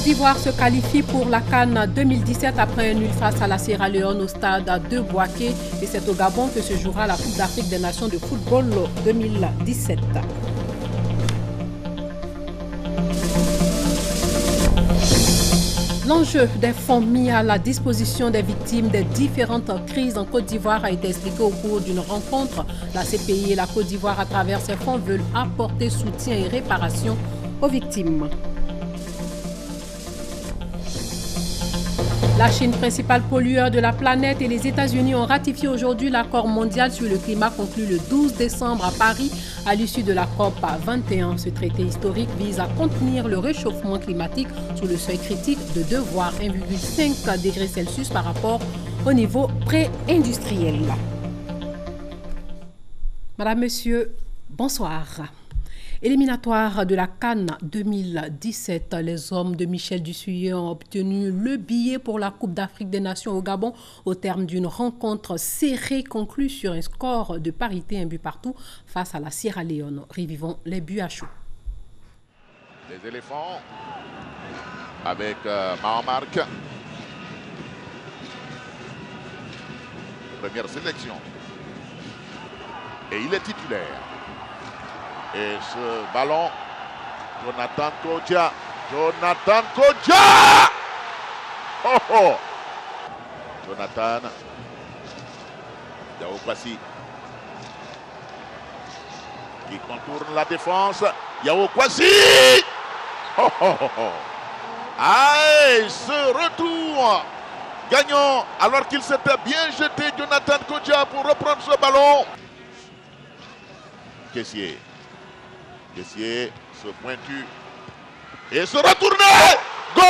Côte d'Ivoire se qualifie pour la CAN 2017 après un nul face à la Sierra Leone au stade de Bouaké. Et c'est au Gabon que se jouera la Coupe d'Afrique des Nations de football 2017. L'enjeu des fonds mis à la disposition des victimes des différentes crises en Côte d'Ivoire a été expliqué au cours d'une rencontre. La CPI et la Côte d'Ivoire, à travers ces fonds, veulent apporter soutien et réparation aux victimes. La Chine, principal pollueur de la planète, et les États-Unis ont ratifié aujourd'hui l'accord mondial sur le climat conclu le 12 décembre à Paris à l'issue de la COP 21. Ce traité historique vise à contenir le réchauffement climatique sous le seuil critique de 2 voire 1,5 degrés Celsius par rapport au niveau pré-industriel. Madame, Monsieur, bonsoir. Éliminatoire de la CAN 2017, les hommes de Michel Dussuyer ont obtenu le billet pour la Coupe d'Afrique des Nations au Gabon au terme d'une rencontre serrée conclue sur un score de parité, un but partout face à la Sierra Leone. Revivons les buts à chaud. Les éléphants avec Mahamark. Première sélection. Et il est titulaire. Et ce ballon, Jonathan Kodja. Jonathan Kodja! Oh oh! Jonathan. Yao Kwasi. Qui contourne la défense. Yao Kwasi! Oh oh oh oh! Aïe! Ce retour gagnant alors qu'il s'était bien jeté, Jonathan Kodja, pour reprendre ce ballon. Kessié se pointu et se retourner. Goal!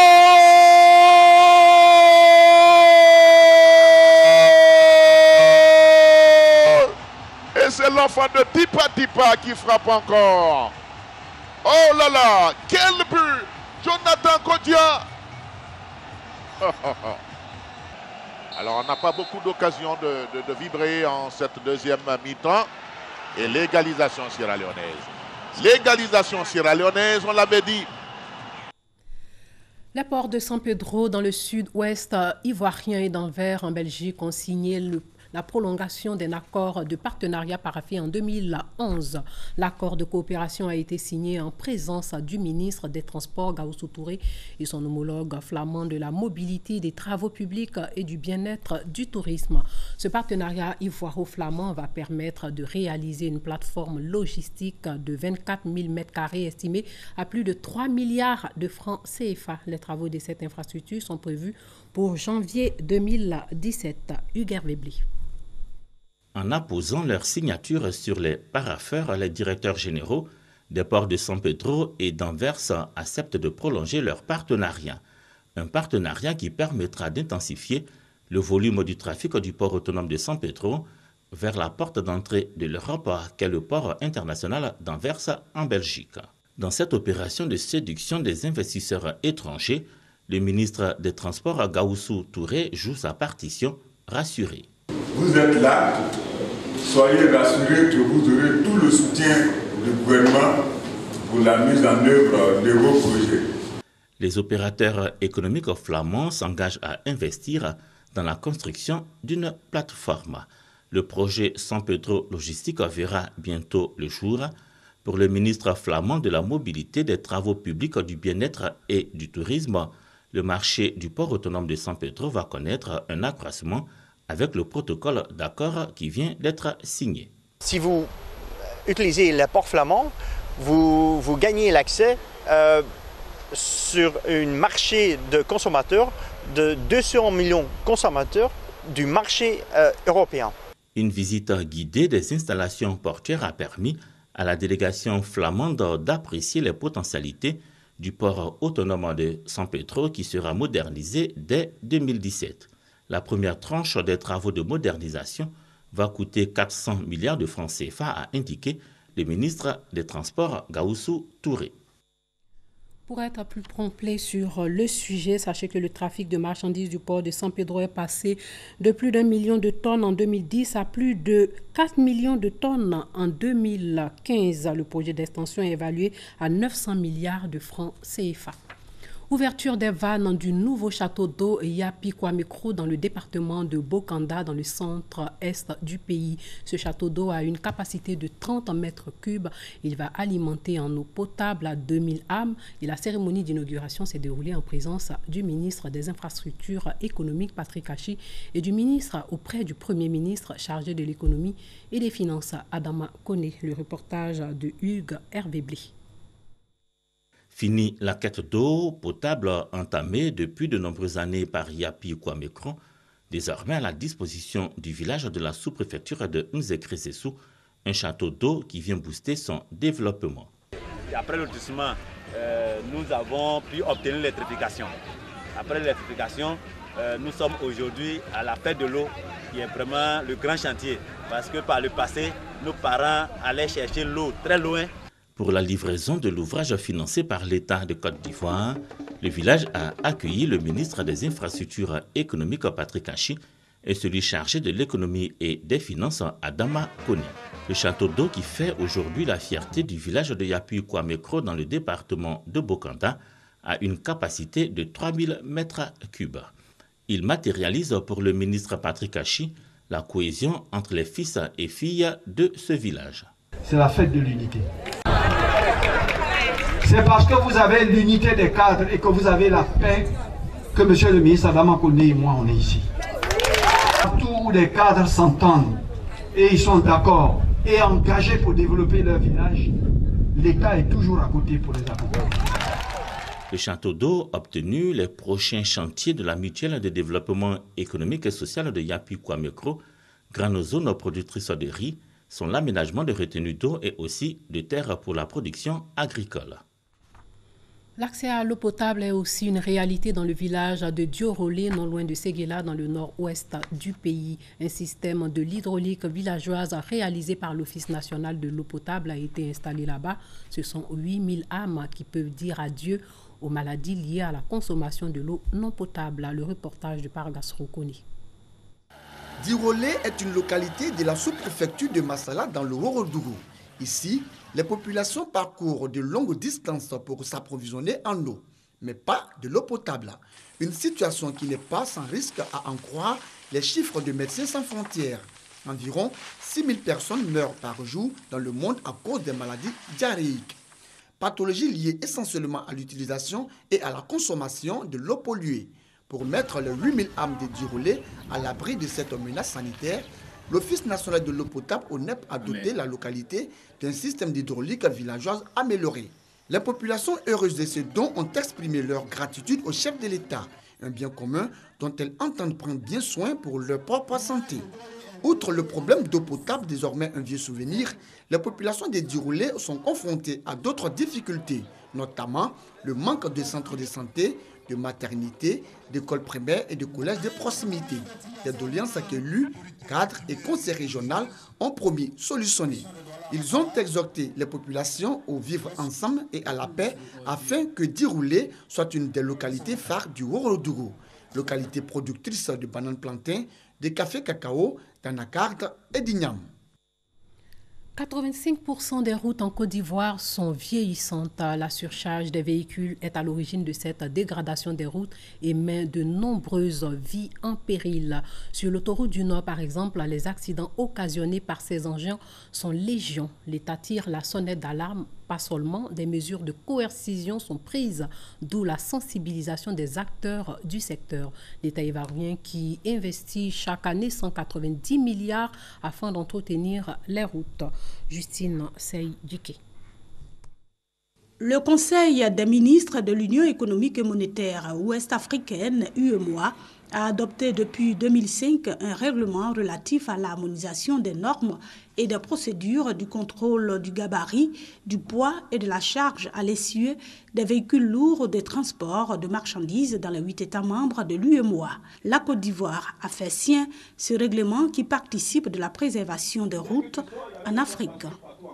Et c'est l'enfant de Tipa Tipa qui frappe encore. Oh là là, quel but! Jonathan Kodja. Alors on n'a pas beaucoup d'occasions de vibrer en cette deuxième mi-temps. Et l'égalisation sierra-léonaise. L'égalisation sierra-léonaise, on l'avait dit. Les ports de San Pedro dans le sud-ouest ivoirien et d'Anvers en Belgique ont signé la prolongation d'un accord de partenariat paraphé en 2011. L'accord de coopération a été signé en présence du ministre des Transports, Gaoussou Touré, et son homologue flamand de la mobilité, des travaux publics et du bien-être du tourisme. Ce partenariat ivoiro-flamand va permettre de réaliser une plateforme logistique de 24 000 m² estimée à plus de 3 milliards de francs CFA. Les travaux de cette infrastructure sont prévus pour janvier 2017. Hugues Webli. En apposant leur signature sur les parapheurs, les directeurs généraux des ports de San Pedro et d'Anvers acceptent de prolonger leur partenariat. Un partenariat qui permettra d'intensifier le volume du trafic du port autonome de San Pedro vers la porte d'entrée de l'Europe, qu'est le port international d'Anvers en Belgique. Dans cette opération de séduction des investisseurs étrangers, le ministre des Transports, Gaoussou Touré, joue sa partition rassurée. Vous êtes là, soyez rassurés que vous aurez tout le soutien du gouvernement pour la mise en œuvre de vos projets. Les opérateurs économiques flamands s'engagent à investir dans la construction d'une plateforme. Le projet San Pedro Logistique verra bientôt le jour. Pour le ministre flamand de la mobilité, des travaux publics, du bien-être et du tourisme, le marché du port autonome de San Pedro va connaître un accroissement avec le protocole d'accord qui vient d'être signé. Si vous utilisez le port flamand, vous gagnez l'accès sur un marché de consommateurs de 200 millions de consommateurs du marché européen. Une visite guidée des installations portuaires a permis à la délégation flamande d'apprécier les potentialités du port autonome de San Pedro qui sera modernisé dès 2017. La première tranche des travaux de modernisation va coûter 400 milliards de francs CFA, a indiqué le ministre des Transports, Gaoussou Touré. Pour être plus complet sur le sujet, sachez que le trafic de marchandises du port de San Pedro est passé de plus d'1 million de tonnes en 2010 à plus de 4 millions de tonnes en 2015. Le projet d'extension est évalué à 900 milliards de francs CFA. Ouverture des vannes du nouveau château d'eau Yapi Kwamekro dans le département de Bokanda, dans le centre-est du pays. Ce château d'eau a une capacité de 30 mètres cubes. Il va alimenter en eau potable à 2000 âmes. Et la cérémonie d'inauguration s'est déroulée en présence du ministre des Infrastructures économiques, Patrick Achi, et du ministre auprès du Premier ministre chargé de l'économie et des finances, Adama Kone. Le reportage de Hugues Hervé-Blé. Fini la quête d'eau potable entamée depuis de nombreuses années par Yapi Kwamekro, désormais à la disposition du village de la sous-préfecture de Nzekresessou, un château d'eau qui vient booster son développement. Et après le lotissement, nous avons pu obtenir l'électrification. Après l'électrification, nous sommes aujourd'hui à la fête de l'eau, qui est vraiment le grand chantier. Parce que par le passé, nos parents allaient chercher l'eau très loin. Pour la livraison de l'ouvrage financé par l'État de Côte d'Ivoire, le village a accueilli le ministre des Infrastructures économiques, Patrick Achi, et celui chargé de l'économie et des finances, Adama Kone. Le château d'eau qui fait aujourd'hui la fierté du village de Yapi Kwamekro dans le département de Bokanda a une capacité de 3000 mètres cubes. Il matérialise pour le ministre Patrick Achi la cohésion entre les fils et filles de ce village. C'est la fête de l'unité. C'est parce que vous avez l'unité des cadres et que vous avez la paix que monsieur le ministre Adama Kone et moi on est ici. Partout où les cadres s'entendent et ils sont d'accord et engagés pour développer leur village, l'État est toujours à côté pour les accompagner. Le château d'eau a obtenu les prochains chantiers de la mutuelle de développement économique et social de Yapi Kwamekro, grande zone productrice de riz, sont l'aménagement de retenues d'eau et aussi de terres pour la production agricole. L'accès à l'eau potable est aussi une réalité dans le village de Diorolé, non loin de Séguéla, dans le nord-ouest du pays. Un système de l'hydraulique villageoise réalisé par l'Office national de l'eau potable a été installé là-bas. Ce sont 8000 âmes qui peuvent dire adieu aux maladies liées à la consommation de l'eau non potable. Le reportage de Pargas Rokoni. Diorolé est une localité de la sous-préfecture de Massala dans le Haut-Rodougou. Ici, les populations parcourent de longues distances pour s'approvisionner en eau, mais pas de l'eau potable. Une situation qui n'est pas sans risque à en croire les chiffres de Médecins sans frontières. Environ 6000 personnes meurent par jour dans le monde à cause des maladies diarrhéiques. Pathologies liées essentiellement à l'utilisation et à la consommation de l'eau polluée. Pour mettre les 8000 âmes de Diorolé à l'abri de cette menace sanitaire, l'Office national de l'eau potable ONEP a doté la localité d'un système d'hydraulique villageoise amélioré. Les populations heureuses de ce don ont exprimé leur gratitude au chef de l'État, un bien commun dont elles entendent prendre bien soin pour leur propre santé. Outre le problème d'eau potable, désormais un vieux souvenir, les populations des Diorolé sont confrontées à d'autres difficultés, notamment le manque de centres de santé, de maternité, d'écoles primaires et de collèges de proximité. Des doléances qu'élus, cadres et conseils régionaux ont promis solutionner. Ils ont exhorté les populations au vivre ensemble et à la paix afin que Diorolé soit une des localités phares du Haut-Rodougou, localité productrice de bananes plantains, de café cacao, d'anacarde et d'igname. 85% des routes en Côte d'Ivoire sont vieillissantes. La surcharge des véhicules est à l'origine de cette dégradation des routes et met de nombreuses vies en péril. Sur l'autoroute du Nord, par exemple, les accidents occasionnés par ces engins sont légion. L'État tire la sonnette d'alarme. Pas seulement, des mesures de coercition sont prises, d'où la sensibilisation des acteurs du secteur. L'État ivoirien qui investit chaque année 190 milliards afin d'entretenir les routes. Justine Sey-Duquet. Le Conseil des ministres de l'Union économique et monétaire ouest-africaine, UEMOA, a adopté depuis 2005 un règlement relatif à l'harmonisation des normes et des procédures du contrôle du gabarit, du poids et de la charge à l'essieu des véhicules lourds de transport de marchandises dans les 8 États membres de l'UEMOA. La Côte d'Ivoire a fait sien ce règlement qui participe de la préservation des routes en Afrique.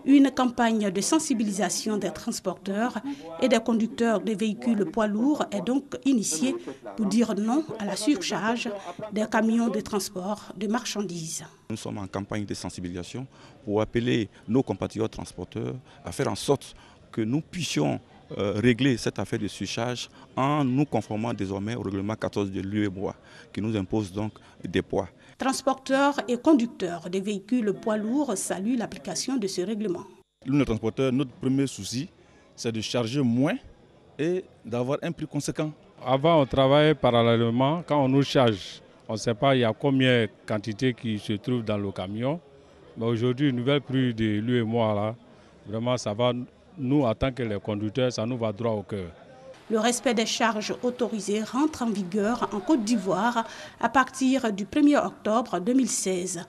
Une campagne de sensibilisation des transporteurs et des conducteurs des véhicules poids lourds est donc initiée pour dire non à la surcharge des camions de transport de marchandises. Nous sommes en campagne de sensibilisation pour appeler nos compatriotes transporteurs à faire en sorte que nous puissions régler cette affaire de surcharge en nous conformant désormais au règlement 14 de l'UEMOA qui nous impose donc des poids. Transporteurs et conducteurs des véhicules poids lourds saluent l'application de ce règlement. Nous, les transporteurs, notre premier souci, c'est de charger moins et d'avoir un prix conséquent. Avant, on travaillait parallèlement. Quand on nous charge, on ne sait pas il y a combien de quantités qui se trouvent dans le camion. Mais aujourd'hui, le nouvel prix de l'UEMOA, là, vraiment, ça va, nous, en tant que les conducteurs, ça nous va droit au cœur. Le respect des charges autorisées rentre en vigueur en Côte d'Ivoire à partir du 1er octobre 2016.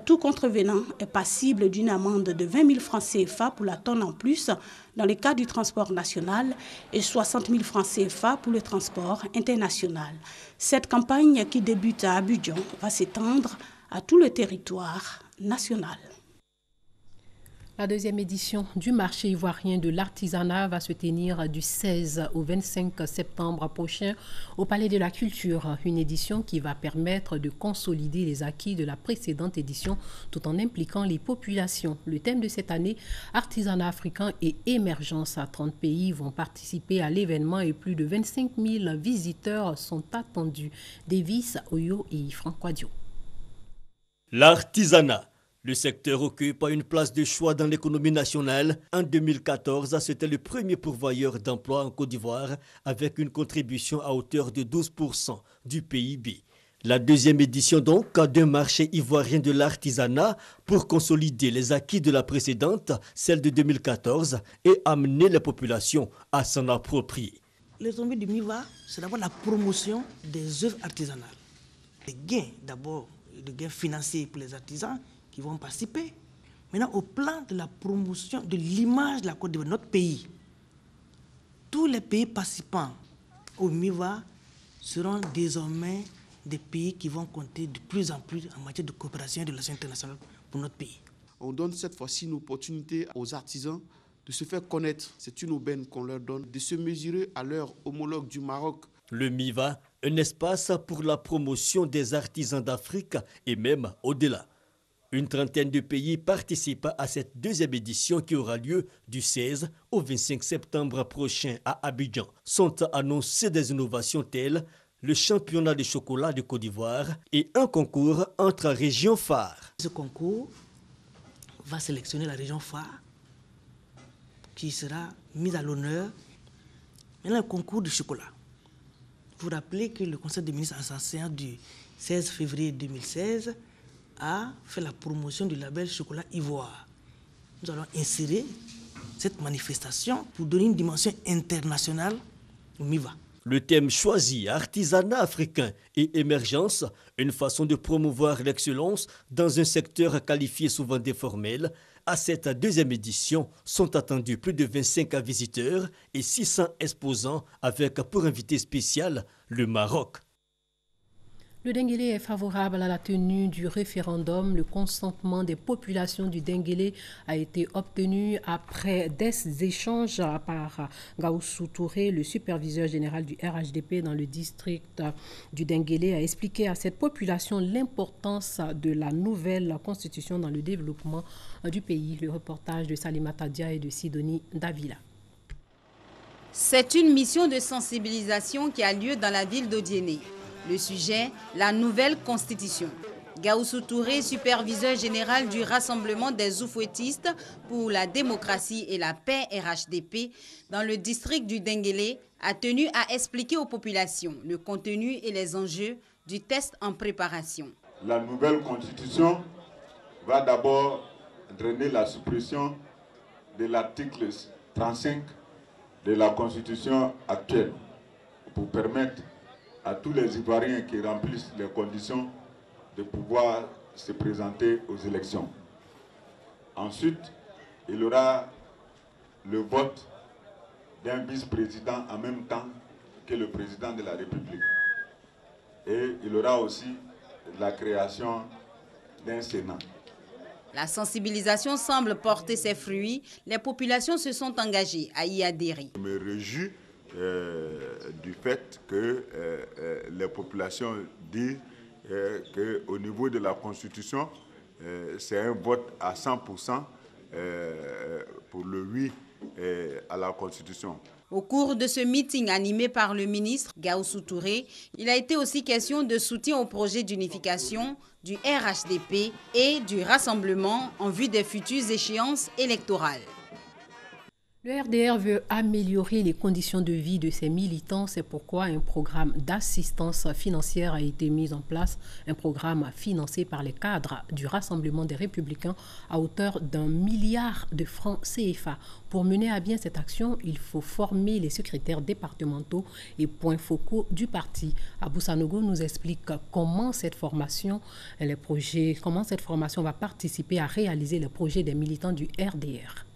Tout contrevenant est passible d'une amende de 20 000 francs CFA pour la tonne en plus dans le cas du transport national et 60 000 francs CFA pour le transport international. Cette campagne qui débute à Abidjan va s'étendre à tout le territoire national. La deuxième édition du marché ivoirien de l'artisanat va se tenir du 16 au 25 septembre prochain au Palais de la Culture. Une édition qui va permettre de consolider les acquis de la précédente édition tout en impliquant les populations. Le thème de cette année, artisanat africain et émergence. À 30 pays vont participer à l'événement et plus de 25 000 visiteurs sont attendus. Davis, Oyo et Franck Wadio. L'artisanat. Le secteur occupe une place de choix dans l'économie nationale. En 2014, c'était le premier pourvoyeur d'emplois en Côte d'Ivoire avec une contribution à hauteur de 12% du PIB. La deuxième édition donc d'un marché ivoirien de l'artisanat pour consolider les acquis de la précédente, celle de 2014, et amener les populations à s'en approprier. Les enjeux du MIVA, c'est d'abord la promotion des œuvres artisanales. Les gains, d'abord, des gains financiers pour les artisans qui vont participer. Maintenant, au plan de la promotion de l'image de la Côte d'Ivoire, notre pays, tous les pays participants au MIVA seront désormais des pays qui vont compter de plus en plus en matière de coopération et de relations internationales pour notre pays. On donne cette fois-ci une opportunité aux artisans de se faire connaître. C'est une aubaine qu'on leur donne, de se mesurer à leur homologue du Maroc. Le MIVA, un espace pour la promotion des artisans d'Afrique et même au-delà. Une trentaine de pays participent à cette deuxième édition qui aura lieu du 16 au 25 septembre prochain à Abidjan. Sont annoncées des innovations telles le championnat de chocolat de Côte d'Ivoire et un concours entre régions phares. Ce concours va sélectionner la région phare qui sera mise à l'honneur. Maintenant, le concours du chocolat. Vous vous rappelez que le Conseil des ministres en sa séance du 16 février 2016 a fait la promotion du label Chocolat Ivoire. Nous allons insérer cette manifestation pour donner une dimension internationale au MIVA. Le thème choisi, artisanat africain et émergence, une façon de promouvoir l'excellence dans un secteur qualifié souvent déformel. À cette deuxième édition sont attendus plus de 25 visiteurs et 600 exposants avec pour invité spécial le Maroc. Le Denguélé est favorable à la tenue du référendum. Le consentement des populations du Denguélé a été obtenu après des échanges par Gaoussou Touré, le superviseur général du RHDP dans le district du Denguélé, a expliqué à cette population l'importance de la nouvelle constitution dans le développement du pays. Le reportage de Salimata Dia et de Sidonie Davila. C'est une mission de sensibilisation qui a lieu dans la ville d'Odiéné. Le sujet, la nouvelle constitution. Gaoussou Touré, superviseur général du Rassemblement des Oufouettistes pour la démocratie et la paix RHDP dans le district du Denguélé, a tenu à expliquer aux populations le contenu et les enjeux du test en préparation. La nouvelle constitution va d'abord drainer la suppression de l'article 35 de la constitution actuelle pour permettre à tous les Ivoiriens qui remplissent les conditions de pouvoir se présenter aux élections. Ensuite, il y aura le vote d'un vice-président en même temps que le président de la République. Et il y aura aussi la création d'un Sénat. La sensibilisation semble porter ses fruits. Les populations se sont engagées à y adhérer. Je me réjouis du fait que les populations disent qu'au niveau de la Constitution, c'est un vote à 100% pour le oui à la Constitution. Au cours de ce meeting animé par le ministre Gaoussou Touré, il a été aussi question de soutien au projet d'unification du RHDP et du rassemblement en vue des futures échéances électorales. Le RDR veut améliorer les conditions de vie de ses militants. C'est pourquoi un programme d'assistance financière a été mis en place. Un programme financé par les cadres du Rassemblement des Républicains à hauteur d'1 milliard de francs CFA. Pour mener à bien cette action, il faut former les secrétaires départementaux et points focaux du parti. Abou Sanogo nous explique comment cette formation va participer à réaliser les projets des militants du RDR.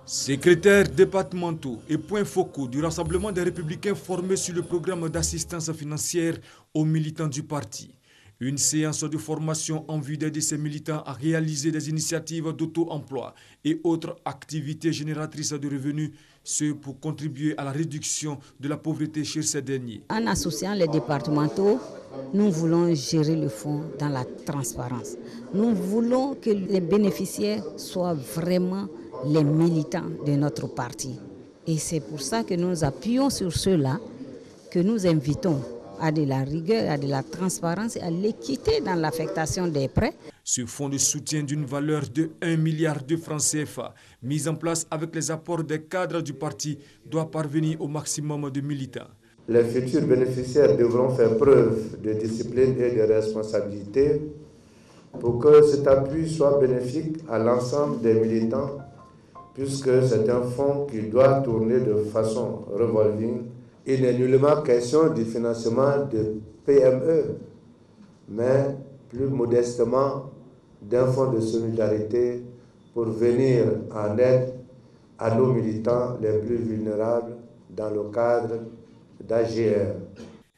Secrétaires départementaux et points focaux du Rassemblement des Républicains formés sur le programme d'assistance financière aux militants du parti. Une séance de formation en vue d'aider ces militants à réaliser des initiatives d'auto-emploi et autres activités génératrices de revenus, ce pour contribuer à la réduction de la pauvreté chez ces derniers. En associant les départementaux, nous voulons gérer le fonds dans la transparence. Nous voulons que les bénéficiaires soient vraiment les militants de notre parti. Et c'est pour ça que nous appuyons sur ceux-là, que nous invitons à de la rigueur, à de la transparence et à l'équité dans l'affectation des prêts. Ce fonds de soutien d'une valeur de 1 milliard de francs CFA, mis en place avec les apports des cadres du parti, doit parvenir au maximum de militants. Les futurs bénéficiaires devront faire preuve de discipline et de responsabilité pour que cet appui soit bénéfique à l'ensemble des militants, puisque c'est un fonds qui doit tourner de façon revolving. Il n'est nullement question du financement de PME, mais plus modestement d'un fonds de solidarité pour venir en aide à nos militants les plus vulnérables dans le cadre d'AGR.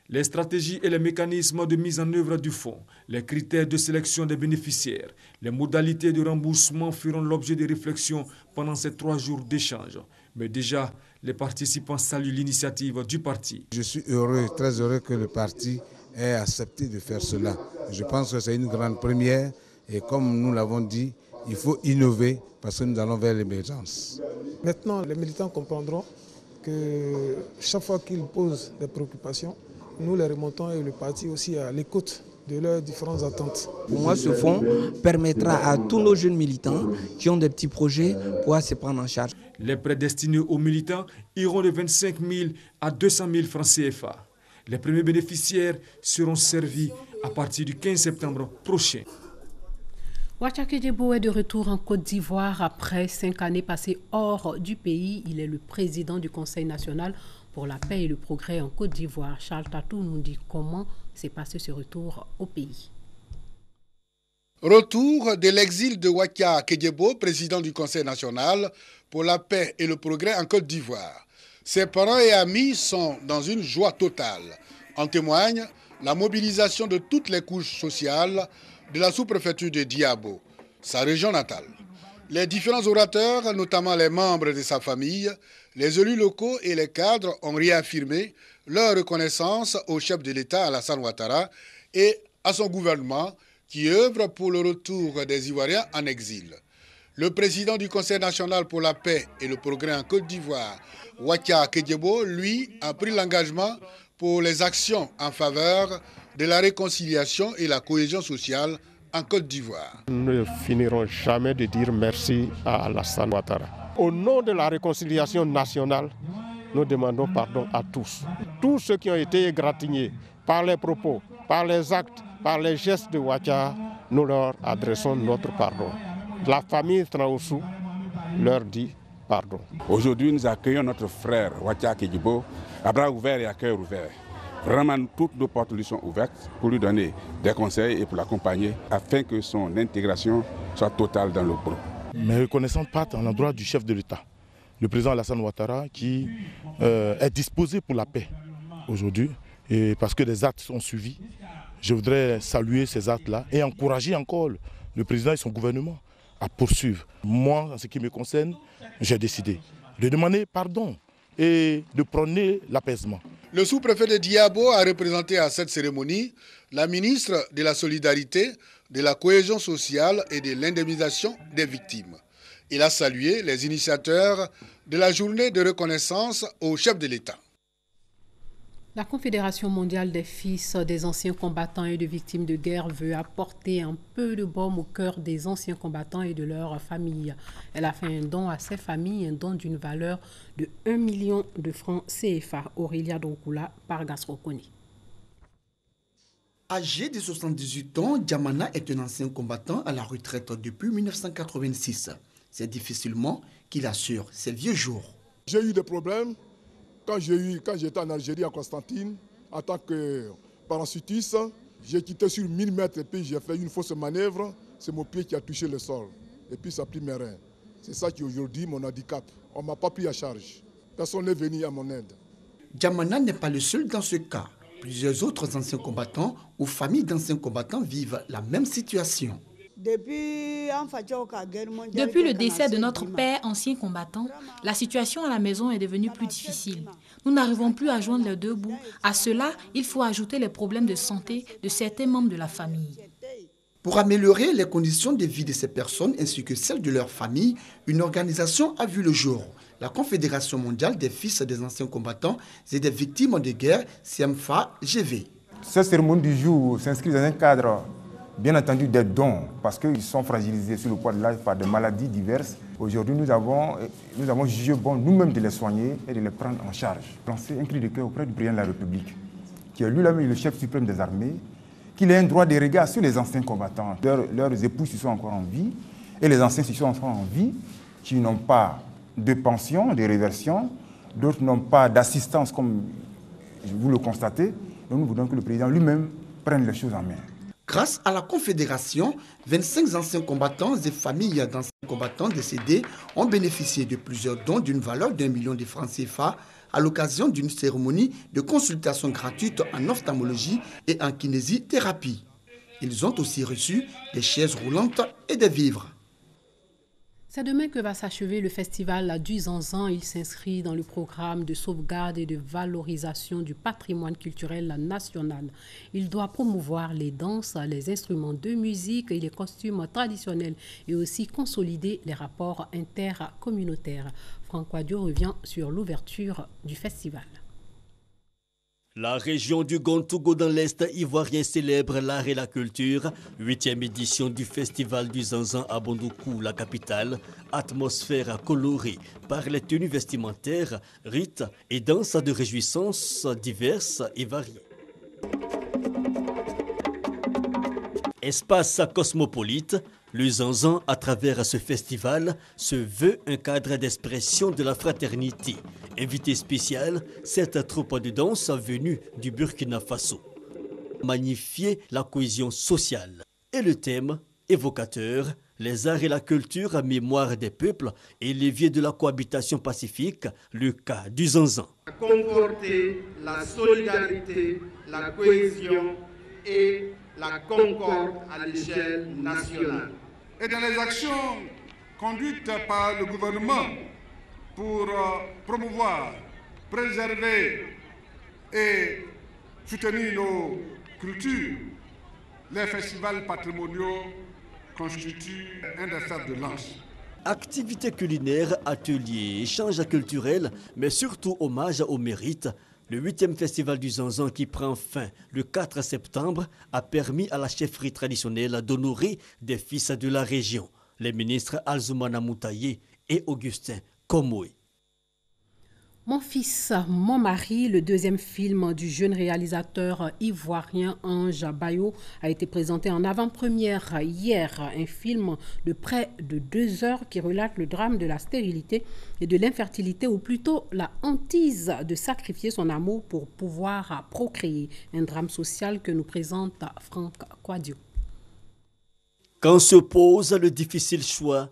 Les stratégies et les mécanismes de mise en œuvre du fonds, les critères de sélection des bénéficiaires, les modalités de remboursement feront l'objet de réflexions pendant ces 3 jours d'échange. Mais déjà, les participants saluent l'initiative du parti. Je suis heureux, très heureux que le parti ait accepté de faire cela. Je pense que c'est une grande première et comme nous l'avons dit, il faut innover parce que nous allons vers l'émergence. Maintenant, les militants comprendront que chaque fois qu'ils posent des préoccupations, nous les remontons et le parti aussi à l'écoute de leurs différentes attentes. Pour moi, ce fonds permettra à tous nos jeunes militants qui ont des petits projets pouvoir se prendre en charge. Les prêts destinés aux militants iront de 25 000 à 200 000 francs CFA. Les premiers bénéficiaires seront servis à partir du 15 septembre prochain. Wacha Kedjebo est de retour en Côte d'Ivoire après 5 années passées hors du pays. Il est le président du Conseil national pour la paix et le progrès en Côte d'Ivoire. Charles Tatou nous dit comment s'est passé ce retour au pays. Retour de l'exil de Wacha Kedjebo, président du Conseil national pour la paix et le progrès en Côte d'Ivoire. Ses parents et amis sont dans une joie totale. En témoigne la mobilisation de toutes les couches sociales de la sous-préfecture de Diabo, sa région natale. Les différents orateurs, notamment les membres de sa famille, les élus locaux et les cadres ont réaffirmé leur reconnaissance au chef de l'État Alassane Ouattara et à son gouvernement qui œuvre pour le retour des Ivoiriens en exil. Le président du Conseil national pour la paix et le progrès en Côte d'Ivoire, Wacha Kedjebo, lui, a pris l'engagement pour les actions en faveur de la réconciliation et la cohésion sociale en Côte d'Ivoire. Nous ne finirons jamais de dire merci à Alassane Ouattara. Au nom de la réconciliation nationale, nous demandons pardon à tous. Tous ceux qui ont été égratignés par les propos, par les actes, par les gestes de Wacha, nous leur adressons notre pardon. La famille Traoussou leur dit pardon. Aujourd'hui, nous accueillons notre frère Wacha Kedjebo à bras ouverts et à cœur ouvert. Vraiment, toutes nos portes lui sont ouvertes pour lui donner des conseils et pour l'accompagner afin que son intégration soit totale dans le groupe. Mes reconnaissances partent à l'endroit du chef de l'État, le président Alassane Ouattara, qui est disposé pour la paix aujourd'hui. Et parce que des actes sont suivis, je voudrais saluer ces actes-là et encourager encore le président et son gouvernement à poursuivre. Moi, en ce qui me concerne, j'ai décidé de demander pardon et de prôner l'apaisement. Le sous-préfet de Diabo a représenté à cette cérémonie la ministre de la Solidarité, de la Cohésion sociale et de l'indemnisation des victimes. Il a salué les initiateurs de la journée de reconnaissance au chef de l'État. La Confédération mondiale des fils des anciens combattants et de victimes de guerre veut apporter un peu de baume au cœur des anciens combattants et de leurs familles. Elle a fait un don à ces familles, un don d'une valeur de 1 million de francs CFA. Aurélia Donkoula, par Gasrokoni. Âgé de 78 ans, Djamana est un ancien combattant à la retraite depuis 1986. C'est difficilement qu'il assure ses vieux jours. J'ai eu des problèmes quand j'étais en Algérie à Constantine, en tant que parachutiste. J'ai quitté sur 1000 mètres et puis j'ai fait une fausse manœuvre. C'est mon pied qui a touché le sol et puis ça a pris mes reins. C'est ça qui est aujourd'hui mon handicap. On ne m'a pas pris à charge. Personne n'est venu à mon aide. Djamana n'est pas le seul dans ce cas. Plusieurs autres anciens combattants ou familles d'anciens combattants vivent la même situation. Depuis le décès de notre père ancien combattant, la situation à la maison est devenue plus difficile. Nous n'arrivons plus à joindre les deux bouts. À cela, il faut ajouter les problèmes de santé de certains membres de la famille. Pour améliorer les conditions de vie de ces personnes ainsi que celles de leurs familles, une organisation a vu le jour. La Confédération mondiale des fils des anciens combattants et des victimes de guerre, CMFA-GV. Cette cérémonie du jour s'inscrit dans un cadre, bien entendu, des dons, parce qu'ils sont fragilisés sur le poids de l'âge par des maladies diverses. Aujourd'hui, nous avons jugé bon nous-mêmes de les soigner et de les prendre en charge. Lancer un cri de cœur auprès du président de la République, qui est lui-même le chef suprême des armées, qu'il ait un droit de regard sur les anciens combattants. Leurs épouses qui sont encore en vie, et les anciens qui sont encore en vie, qui n'ont pas de pension, de réversion, d'autres n'ont pas d'assistance, comme vous le constatez. Donc nous voulons que le président lui-même prenne les choses en main. Grâce à la Confédération, 25 anciens combattants et familles d'anciens combattants décédés ont bénéficié de plusieurs dons d'une valeur d'1 million de francs CFA à l'occasion d'une cérémonie de consultation gratuite en ophtalmologie et en kinésithérapie. Ils ont aussi reçu des chaises roulantes et des vivres. C'est demain que va s'achever le festival du Zanzan. Il s'inscrit dans le programme de sauvegarde et de valorisation du patrimoine culturel national. Il doit promouvoir les danses, les instruments de musique et les costumes traditionnels et aussi consolider les rapports intercommunautaires. Franck Quadio revient sur l'ouverture du festival. La région du Gontougo dans l'Est ivoirien célèbre l'art et la culture. 8e édition du Festival du Zanzan à Bondoukou, la capitale. Atmosphère colorée par les tenues vestimentaires, rites et danses de réjouissances diverses et variées. Espace cosmopolite, le Zanzan, à travers ce festival, se veut un cadre d'expression de la fraternité. Invité spécial, cette troupe de danse venue du Burkina Faso. Magnifier la cohésion sociale. Et le thème évocateur, les arts et la culture à mémoire des peuples et levier de la cohabitation pacifique, le cas du Zanzan. Conforter la solidarité, la cohésion et la concorde à l'échelle nationale. Et dans les actions conduites par le gouvernement pour promouvoir, préserver et soutenir nos cultures, les festivals patrimoniaux constituent un des fers de lance. Activités culinaires, ateliers, échanges culturels, mais surtout hommage au mérite. Le 8e festival du Zanzan qui prend fin le 4 septembre a permis à la chefferie traditionnelle d'honorer des fils de la région, les ministres Alzoumana Moutaye et Augustin Komoé. Mon fils, mon mari, le deuxième film du jeune réalisateur ivoirien Ange Bayo a été présenté en avant-première hier. Un film de près de 2 heures qui relate le drame de la stérilité et de l'infertilité, ou plutôt la hantise de sacrifier son amour pour pouvoir procréer. Un drame social que nous présente Franck Quadio. Quand se pose le difficile choix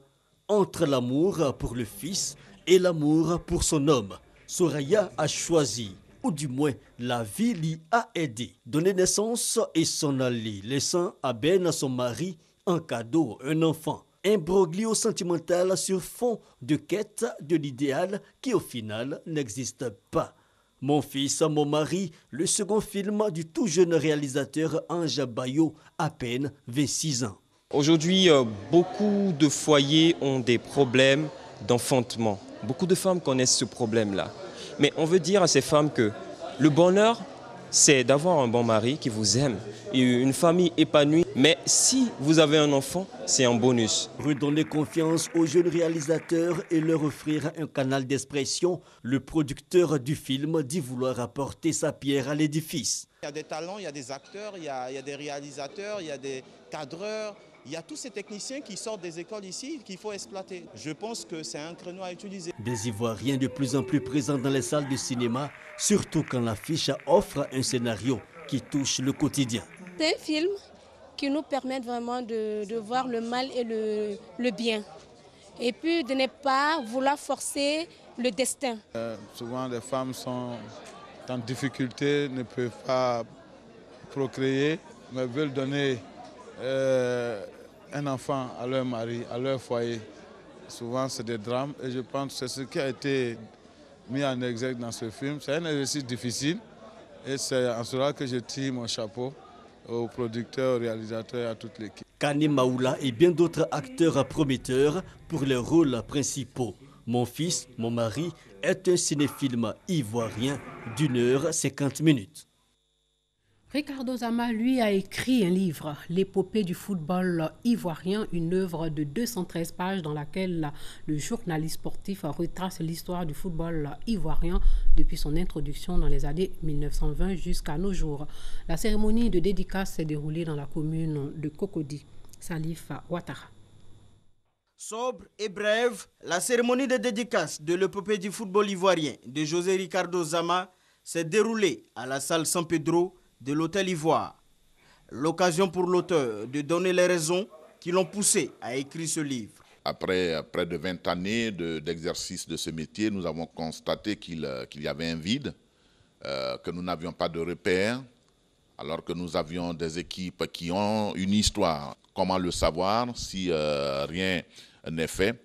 entre l'amour pour le fils et l'amour pour son homme, Soraya a choisi, ou du moins la vie l'y a aidé, donner naissance et s'en aller, laissant à Ben, son mari, en cadeau un enfant. Imbroglio sentimental sur fond de quête de l'idéal qui au final n'existe pas. Mon fils, mon mari, le second film du tout jeune réalisateur Ange Bayo, à peine 26 ans. Aujourd'hui, beaucoup de foyers ont des problèmes d'enfantement. Beaucoup de femmes connaissent ce problème-là. Mais on veut dire à ces femmes que le bonheur, c'est d'avoir un bon mari qui vous aime et une famille épanouie. Mais si vous avez un enfant, c'est un bonus. Redonner confiance aux jeunes réalisateurs et leur offrir un canal d'expression, le producteur du film dit vouloir apporter sa pierre à l'édifice. Il y a des talents, il y a des acteurs, il y a des réalisateurs, il y a des cadreurs. Il y a tous ces techniciens qui sortent des écoles ici qu'il faut exploiter. Je pense que c'est un créneau à utiliser. Des Ivoiriens de plus en plus présents dans les salles de cinéma, surtout quand l'affiche offre un scénario qui touche le quotidien. C'est un film qui nous permet vraiment de voir le mal et le bien. Et puis de ne pas vouloir forcer le destin. Souvent les femmes sont en difficulté, ne peuvent pas procréer, mais veulent donner un enfant à leur mari, à leur foyer. Souvent c'est des drames et je pense que c'est ce qui a été mis en exergue dans ce film. C'est un exercice difficile et c'est en cela que je tire mon chapeau aux producteurs, aux réalisateurs et à toute l'équipe. Kani Maoula et bien d'autres acteurs prometteurs pour les rôles principaux. Mon fils, mon mari est un cinéfilm ivoirien d'1h50. Ricardo Zama, lui, a écrit un livre, L'épopée du football ivoirien, une œuvre de 213 pages dans laquelle le journaliste sportif retrace l'histoire du football ivoirien depuis son introduction dans les années 1920 jusqu'à nos jours. La cérémonie de dédicace s'est déroulée dans la commune de Cocody. Salif Ouattara. Sobre et brève, la cérémonie de dédicace de l'épopée du football ivoirien de José Ricardo Zama s'est déroulée à la salle San Pedro de l'Hôtel Ivoire. L'occasion pour l'auteur de donner les raisons qui l'ont poussé à écrire ce livre. Après près de 20 années d'exercice de ce métier, nous avons constaté qu'il y avait un vide, que nous n'avions pas de repères, alors que nous avions des équipes qui ont une histoire. Comment le savoir si rien n'est fait?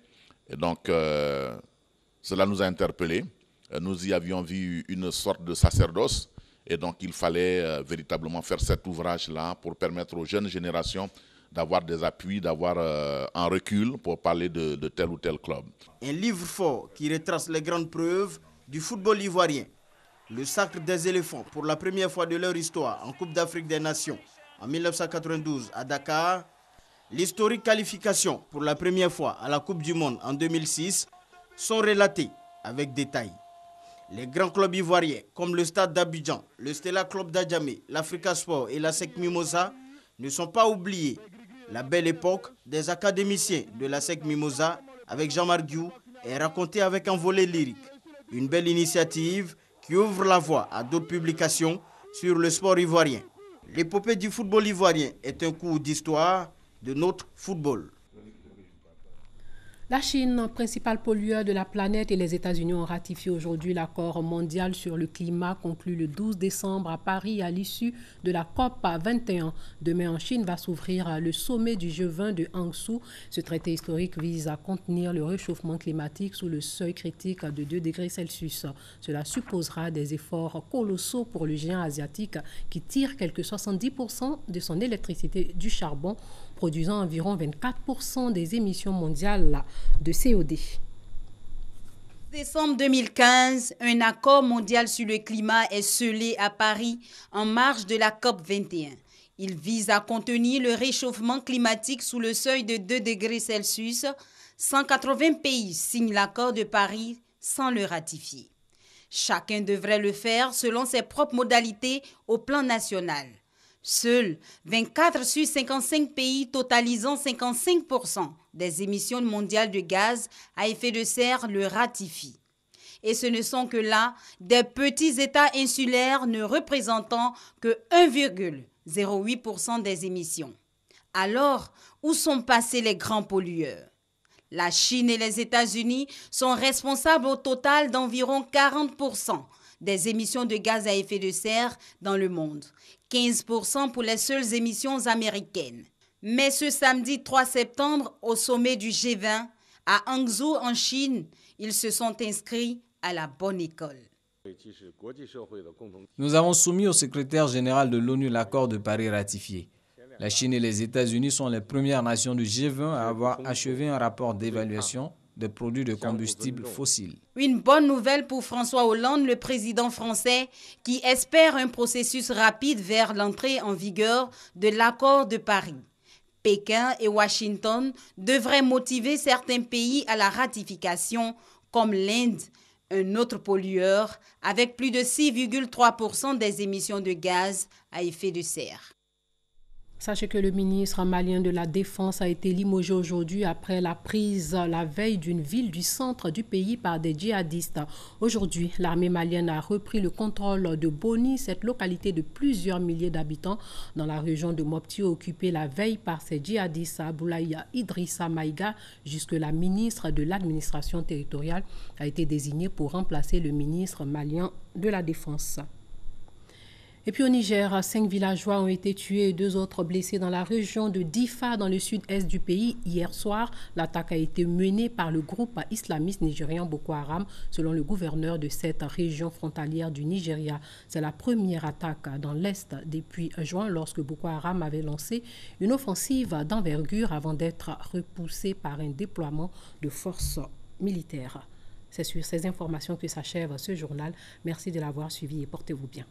Et donc, cela nous a interpellés. Nous y avions vu une sorte de sacerdoce. Et donc, il fallait véritablement faire cet ouvrage-là pour permettre aux jeunes générations d'avoir des appuis, d'avoir un recul pour parler de tel ou tel club. Un livre fort qui retrace les grandes preuves du football ivoirien. Le sacre des éléphants pour la première fois de leur histoire en Coupe d'Afrique des Nations en 1992 à Dakar. L'historique qualification pour la première fois à la Coupe du Monde en 2006 sont relatés avec détail. Les grands clubs ivoiriens comme le Stade d'Abidjan, le Stella Club d'Adjamé, l'Africa Sport et la SEC Mimosa ne sont pas oubliés. La belle époque des académiciens de la SEC Mimosa avec Jean-Marc Guiou est racontée avec un volet lyrique. Une belle initiative qui ouvre la voie à d'autres publications sur le sport ivoirien. L'épopée du football ivoirien est un cours d'histoire de notre football. La Chine, principal pollueur de la planète, et les États-Unis ont ratifié aujourd'hui l'accord mondial sur le climat conclu le 12 décembre à Paris à l'issue de la COP 21. Demain en Chine va s'ouvrir le sommet du G20 de Hangzhou. Ce traité historique vise à contenir le réchauffement climatique sous le seuil critique de 2 degrés Celsius. Cela supposera des efforts colossaux pour le géant asiatique qui tire quelque 70% de son électricité du charbon, produisant environ 24% des émissions mondiales de CO2. Décembre 2015, un accord mondial sur le climat est scellé à Paris en marge de la COP 21. Il vise à contenir le réchauffement climatique sous le seuil de 2 degrés Celsius. 180 pays signent l'accord de Paris sans le ratifier. Chacun devrait le faire selon ses propres modalités au plan national. Seuls 24 sur 55 pays totalisant 55% des émissions mondiales de gaz à effet de serre le ratifient. Et ce ne sont que là des petits États insulaires ne représentant que 1,08% des émissions. Alors, où sont passés les grands pollueurs? La Chine et les États-Unis sont responsables au total d'environ 40% des émissions de gaz à effet de serre dans le monde. 15% pour les seules émissions américaines. Mais ce samedi 3 septembre, au sommet du G20, à Hangzhou en Chine, ils se sont inscrits à la bonne école. Nous avons soumis au secrétaire général de l'ONU l'accord de Paris ratifié. La Chine et les États-Unis sont les premières nations du G20 à avoir achevé un rapport d'évaluation des produits de combustibles fossiles. Une bonne nouvelle pour François Hollande, le président français, qui espère un processus rapide vers l'entrée en vigueur de l'accord de Paris. Pékin et Washington devraient motiver certains pays à la ratification, comme l'Inde, un autre pollueur, avec plus de 6,3% des émissions de gaz à effet de serre. Sachez que le ministre malien de la Défense a été limogé aujourd'hui après la prise la veille d'une ville du centre du pays par des djihadistes. Aujourd'hui, l'armée malienne a repris le contrôle de Boni, cette localité de plusieurs milliers d'habitants dans la région de Mopti, occupée la veille par ces djihadistes. Aboulaye Idrissa Maïga, jusque-là ministre de l'administration territoriale, a été désigné pour remplacer le ministre malien de la Défense. Et puis au Niger, 5 villageois ont été tués et 2 autres blessés dans la région de Difa, dans le sud-est du pays. Hier soir, l'attaque a été menée par le groupe islamiste nigérian Boko Haram, selon le gouverneur de cette région frontalière du Nigeria. C'est la première attaque dans l'est depuis juin, lorsque Boko Haram avait lancé une offensive d'envergure avant d'être repoussée par un déploiement de forces militaires. C'est sur ces informations que s'achève ce journal. Merci de l'avoir suivi et portez-vous bien.